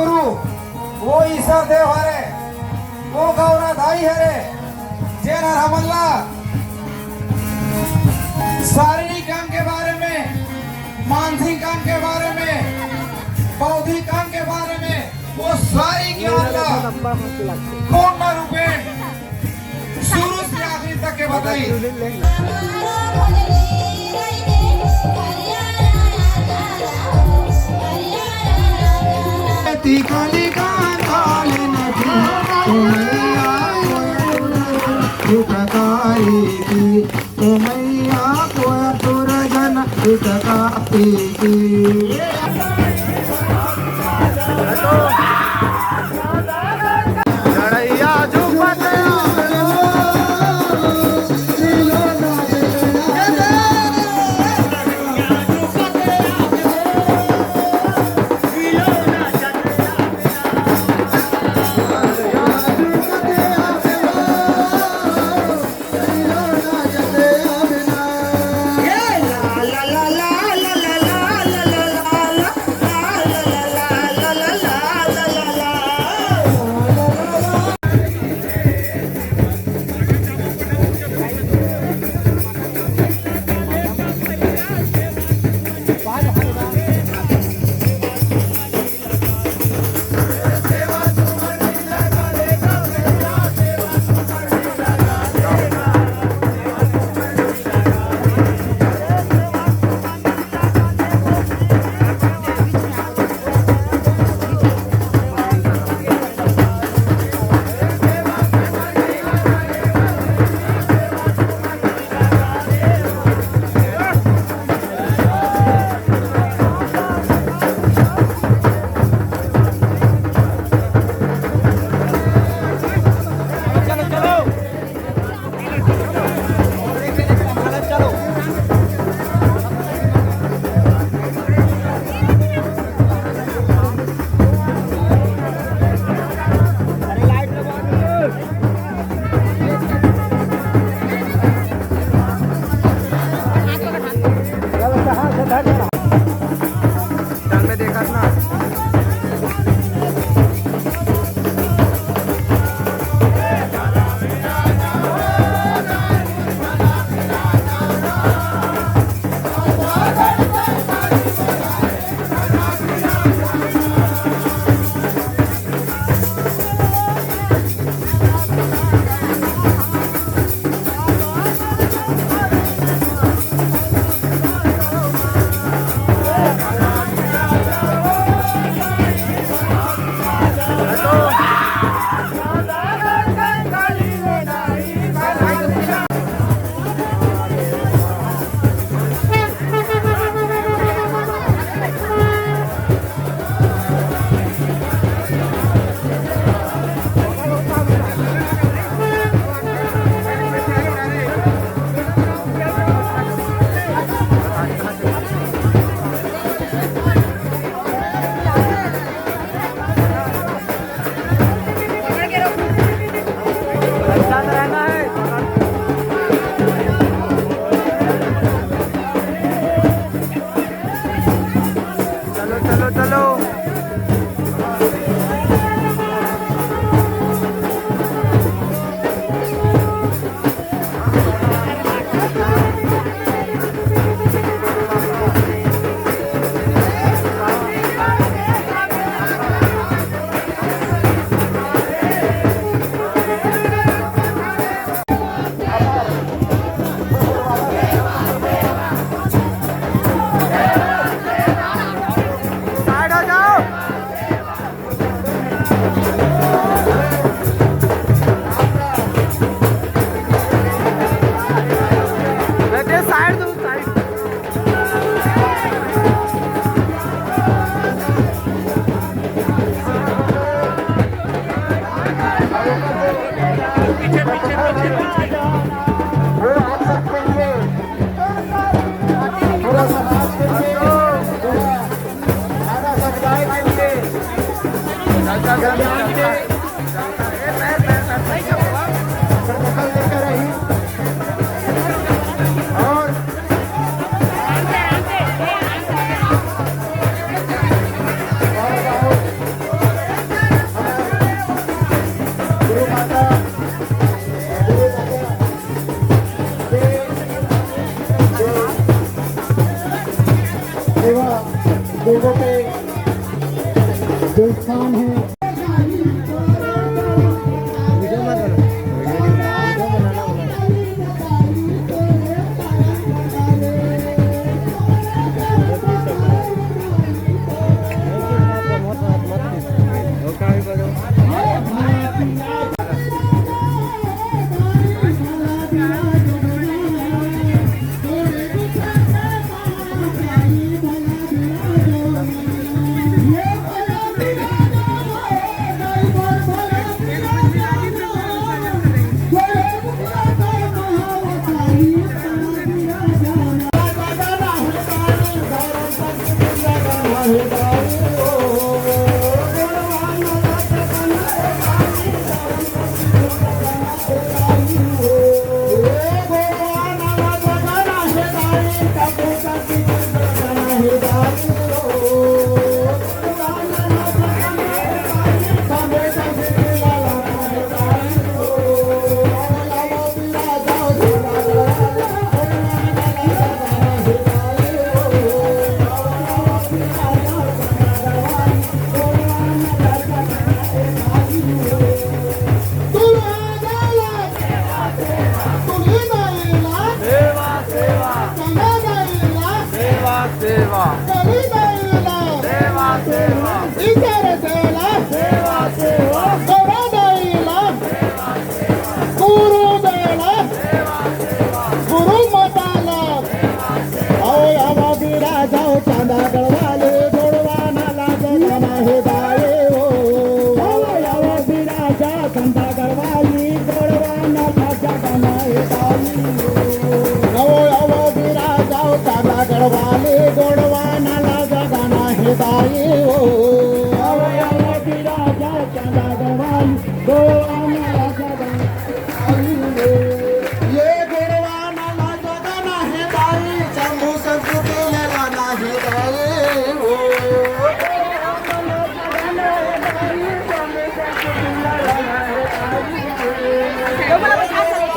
गुरु वो ईसा देव हरे वो गौराधाई हरे जेना हमला शारीरिक काम के बारे में, मानसिक काम के बारे में, बौद्धिक काम के बारे में वो सारी ज्ञान पूर्ण रूपे शुरू से आखिर तक के बताई। काली काली नदी मैया हितकारी की मैया को तुरजन हितकारी की। सेवा लोगों के जो स्थान है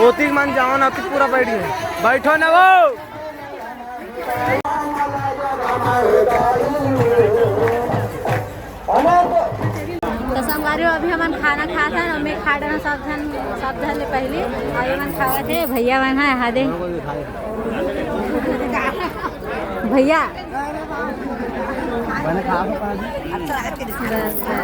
ओती मन जाओ ना पूरा बैठी बैठो ना वो तो संगवारी अभी हमन खाना खा था ना मैं खा डाना सब धन ले पहले और ये मन खावा थे भैया मन है हादे भैया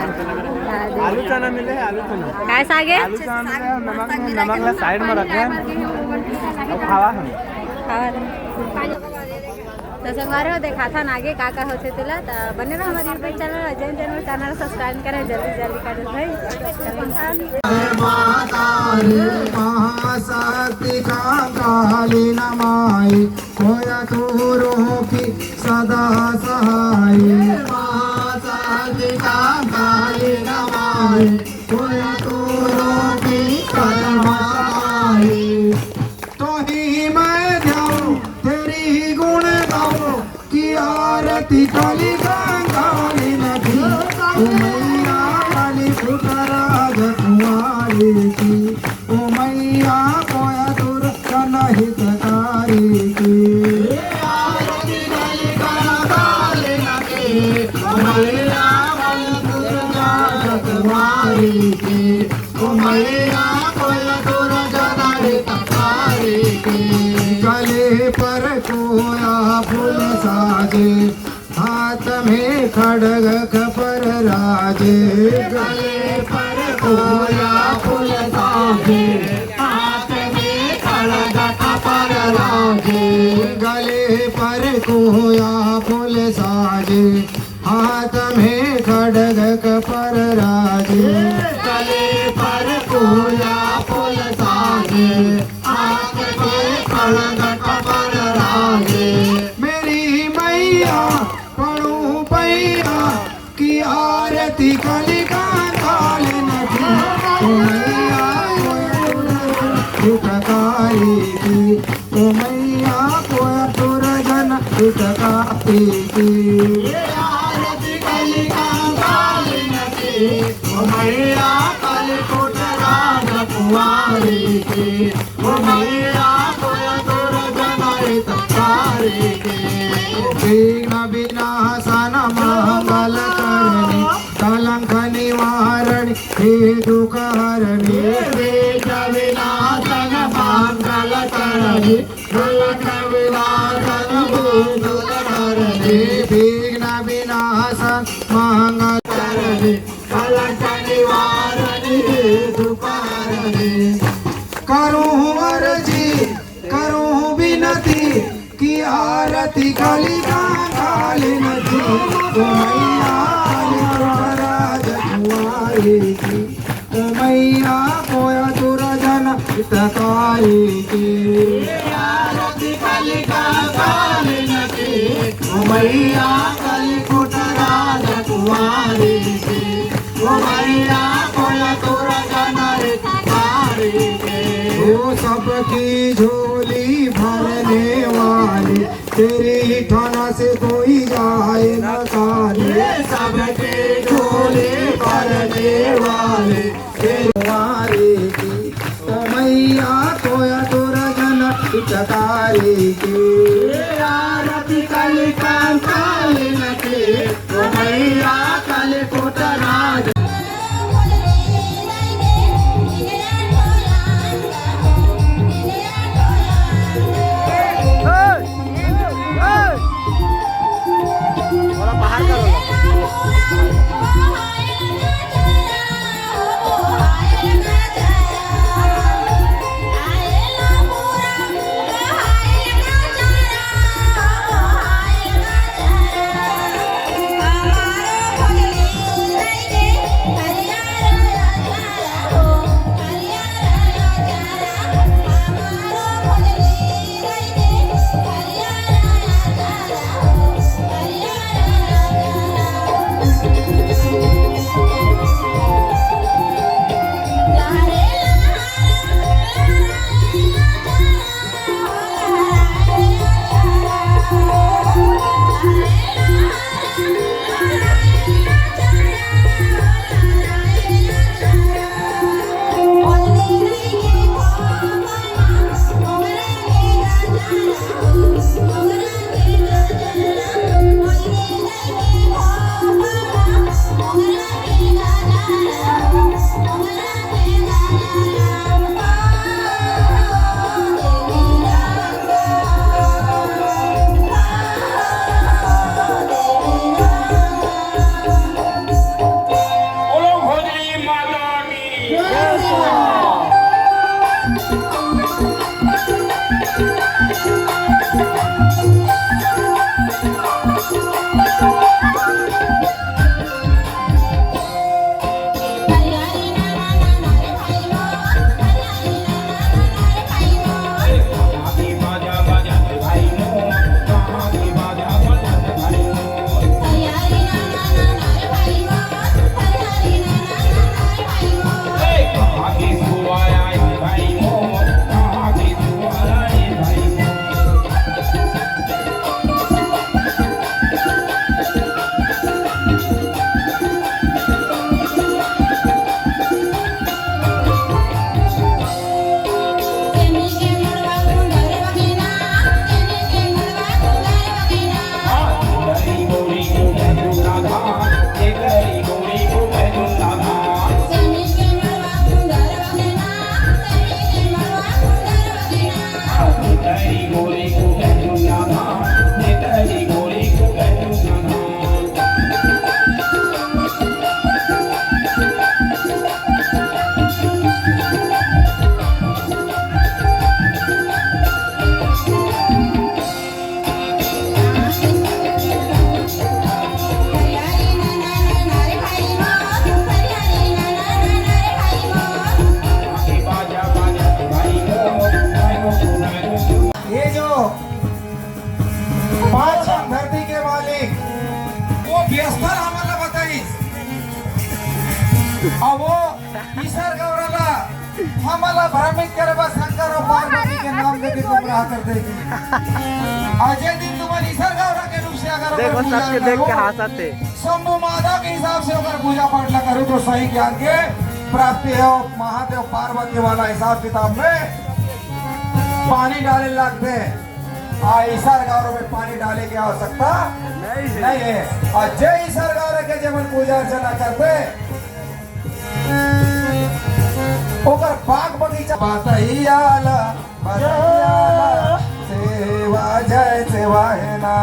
आलू चना मिले आलू चना कैसा आगे आलू चना मिले नमक नमक ला साइड में रखे अब खावा हम तो संगवारी देखा था ना आगे का होते तेला तो बने रहो हमारे YouTube channel Ajay Jain channel subscribe करें जल्दी जल्दी कर भाई माता रे महाशक्ति काली नमाई होया तोरो की सदा सहाय महाशक्ति काली नमाई होया तोरो की सदा सहाय तो ही मैं जाऊं तेरी गुण गाऊं की आरती काली काली नदी मैया काली पुकारा कुमारी की ओ मैया कोया दूर हितकारी की आरती काली काली नदी मैया कुमारी की ओ मैया कोया दूर हितकारी की गले पर कोया फूल साजे हाथ में खड़ग खपर राजे गले पर कोया फूल साजे हाथ में खड़ग खपर राजे गले पर कोया फूल साजे हाथ में खड़ग खपर राजे गले पर कोया फूल साजे हाथ में खड़ग खपर राजे मेरी मैया पढ़ू पैया की आरती कली काल नदी मैया हितकारी की ओ मैया कोया तुर जन हितकारी की आरती कली काल नदी ओ मैया कली कोट राज कुमारी की ओ मैया कोया तुर जन तारे के विघ्न विनाशन मंगल करणी कलंक निवारणी हे दुख हरणी विघ्न विनाशन मंगल करणी कलंक विनाशन दुख हरणी विघ्न विनाशन मंगल करणी कलंक निवारणी हे दुख हरणी करूँ अर्जी करूँ विनती की आरती काली काली नदी ओ मैया राज कुंवारी की ओ मैया कोया दुर्जन हितकारी की आरती काली काली नदी ओ मैया काली राज कुंवारी की ओ मैया कोया दुर्जन हितकारी की ओ सबकी झोली भरने वाली तेरी ठाना से कोई जाए न सारे सबके झोली भरने वाले तेरी की ओ मैया कोया तोरा जन हितकारी की आरती काली काली नदी ओ मैया काली कोटराज अहो निसर्गावरला आम्हाला भ्रमित करे बस शंकर और पार्वती के नाम लेके गुमराह कर देगी। अजय दिन तुम्हारे निसर्गावरा के रूप से अगर देखो सबके देख के हंसते शंभु माधव के हिसाब से अगर पूजा पाठ ना करूँ तो सही ज्ञान के प्राप्ति है। महादेव पार्वती वाला हिसाब किताब में पानी डाले लगते ईसर गौरव में पानी डाले की आवश्यकता नहीं है। और जय ईसर गौरव के जब पूजा अर्चना करते ओकर बाग बगीचा बतैयाला सेवा जय सेवा है ना।